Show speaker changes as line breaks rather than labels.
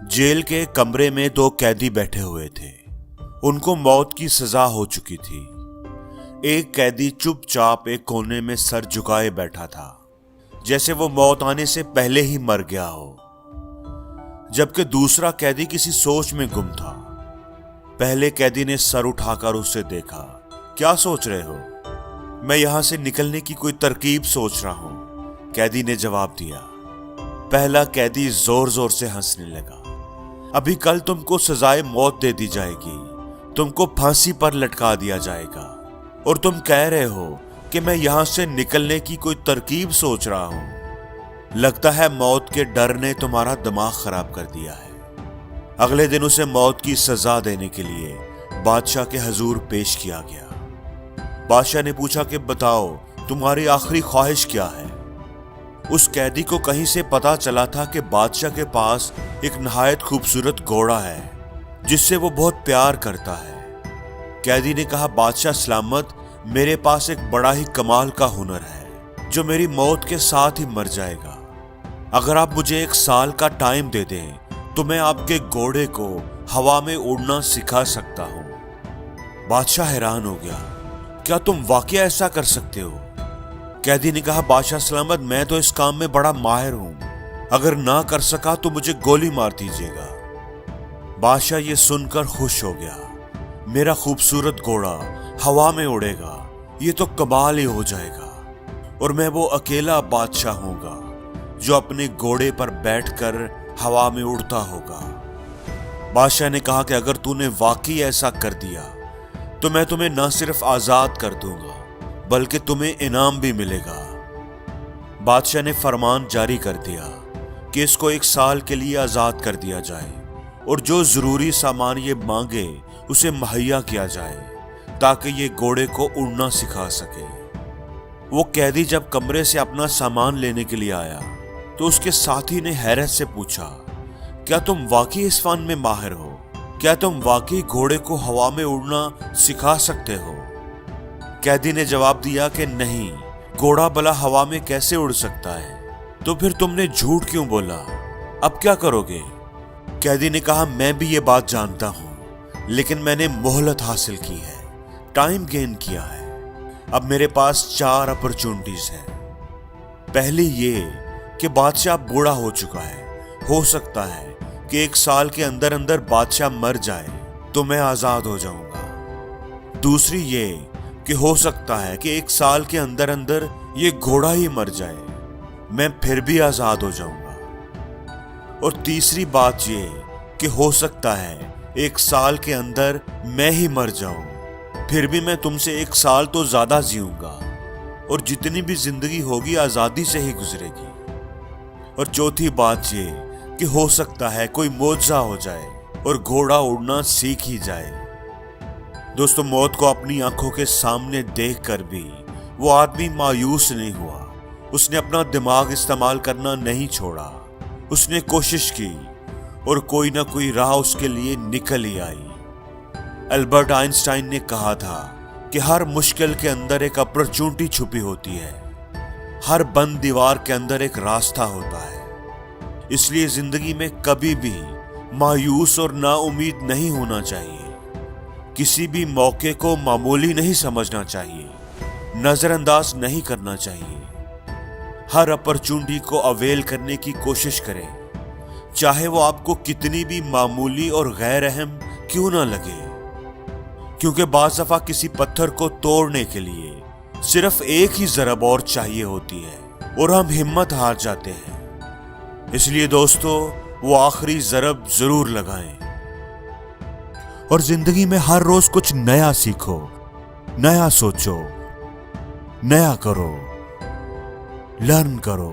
Jail के कमरे में दो कैदी बैठे हुए थे। उनको मौत की सजा हो चुकी थी। एक कैदी चुपचाप एक कोने में सर झुकाए बैठा था, जैसे वो मौत आने से पहले ही मर गया हो, जबकि दूसरा कैदी किसी सोच में गुम था। पहले कैदी ने सर उठाकर उसे देखा। क्या सोच रहे हो? मैं यहां से निकलने की कोई तरकीब सोच रहा हूं, कैदी ने जवाब दिया। पहला कैदी जोर जोर से हंसने लगा। अभी कल तुमको सजाए मौत दे दी जाएगी, तुमको फांसी पर लटका दिया जाएगा, और तुम कह रहे हो कि मैं यहां से निकलने की कोई तरकीब सोच रहा हूं। लगता है मौत के डर ने तुम्हारा दिमाग खराब कर दिया है। अगले दिन उसे मौत की सजा देने के लिए बादशाह के हजूर पेश किया गया। बादशाह ने पूछा कि बताओ, तुम्हारी आखिरी ख्वाहिश क्या है? उस कैदी को कहीं से पता चला था कि बादशाह के पास एक नहायत खूबसूरत घोड़ा है जिससे वो बहुत प्यार करता है। कैदी ने कहा, बादशाह सलामत, मेरे पास एक बड़ा ही कमाल का हुनर है जो मेरी मौत के साथ ही मर जाएगा। अगर आप मुझे 1 साल का टाइम दे दें तो मैं आपके घोड़े को हवा में उड़ना सिखा सकता हूं। बादशाह हैरान हो गया। क्या तुम वाकई ऐसा कर सकते हो? कैदी ने कहा, बादशाह सलामत, मैं तो इस काम में बड़ा माहिर हूं। अगर ना कर सका तो मुझे गोली मार दीजिएगा। बादशाह ये सुनकर खुश हो गया। मेरा खूबसूरत घोड़ा हवा में उड़ेगा, ये तो कमाल ही हो जाएगा, और मैं वो अकेला बादशाह होगा जो अपने घोड़े पर बैठकर हवा में उड़ता होगा। बादशाह ने कहा कि अगर तूने वाकई ऐसा कर दिया तो मैं तुम्हें न सिर्फ आजाद कर दूंगा बल्कि तुम्हें इनाम भी मिलेगा। बादशाह ने फरमान जारी कर दिया कि इसको 1 साल के लिए आजाद कर दिया जाए और जो जरूरी सामान ये मांगे उसे मुहैया किया जाए ताकि ये घोड़े को उड़ना सिखा सके। वो कैदी जब कमरे से अपना सामान लेने के लिए आया तो उसके साथी ने हैरत से पूछा, क्या तुम वाकई इस फन में माहिर हो? क्या तुम वाकई घोड़े को हवा में उड़ना सिखा सकते हो? कैदी ने जवाब दिया कि नहीं, घोड़ा भला हवा में कैसे उड़ सकता है? तो फिर तुमने झूठ क्यों बोला? अब क्या करोगे? कैदी ने कहा, मैं भी ये बात जानता हूं, लेकिन मैंने मोहलत हासिल की है, टाइम गेन किया है। अब मेरे पास 4 अपॉर्चुनिटीज हैं। पहली ये कि बादशाह बूढ़ा हो चुका है। हो सकता है कि 1 साल के अंदर अंदर बादशाह मर जाए तो मैं आजाद हो जाऊंगा। दूसरी ये कि हो सकता है कि 1 साल के अंदर अंदर ये घोड़ा ही मर जाए, मैं फिर भी आजाद हो जाऊंगा। और तीसरी बात ये कि हो सकता है 1 साल के अंदर मैं ही मर जाऊं, फिर भी मैं तुमसे 1 साल तो ज्यादा जीऊंगा और जितनी भी जिंदगी होगी आजादी से ही गुजरेगी। और चौथी बात ये कि हो सकता है कोई मौजज़ा हो जाए और घोड़ा उड़ना सीख ही जाए। दोस्तों, मौत को अपनी आंखों के सामने देखकर भी वो आदमी मायूस नहीं हुआ। उसने अपना दिमाग इस्तेमाल करना नहीं छोड़ा। उसने कोशिश की और कोई ना कोई राह उसके लिए निकल ही आई। अल्बर्ट आइंस्टाइन ने कहा था कि हर मुश्किल के अंदर एक अपॉर्चुनिटी छुपी होती है, हर बंद दीवार के अंदर एक रास्ता होता है। इसलिए जिंदगी में कभी भी मायूस और नाउम्मीद नहीं होना चाहिए। किसी भी मौके को मामूली नहीं समझना चाहिए, नजरअंदाज नहीं करना चाहिए। हर अपॉर्चुनिटी को अवेल करने की कोशिश करें, चाहे वो आपको कितनी भी मामूली और गैर अहम क्यों ना लगे, क्योंकि बाज़ दफा किसी पत्थर को तोड़ने के लिए सिर्फ एक ही ज़रब और चाहिए होती है और हम हिम्मत हार जाते हैं। इसलिए दोस्तों, वो आखिरी ज़रब जरूर लगाएं और जिंदगी में हर रोज कुछ नया सीखो, नया सोचो, नया करो, लर्न करो।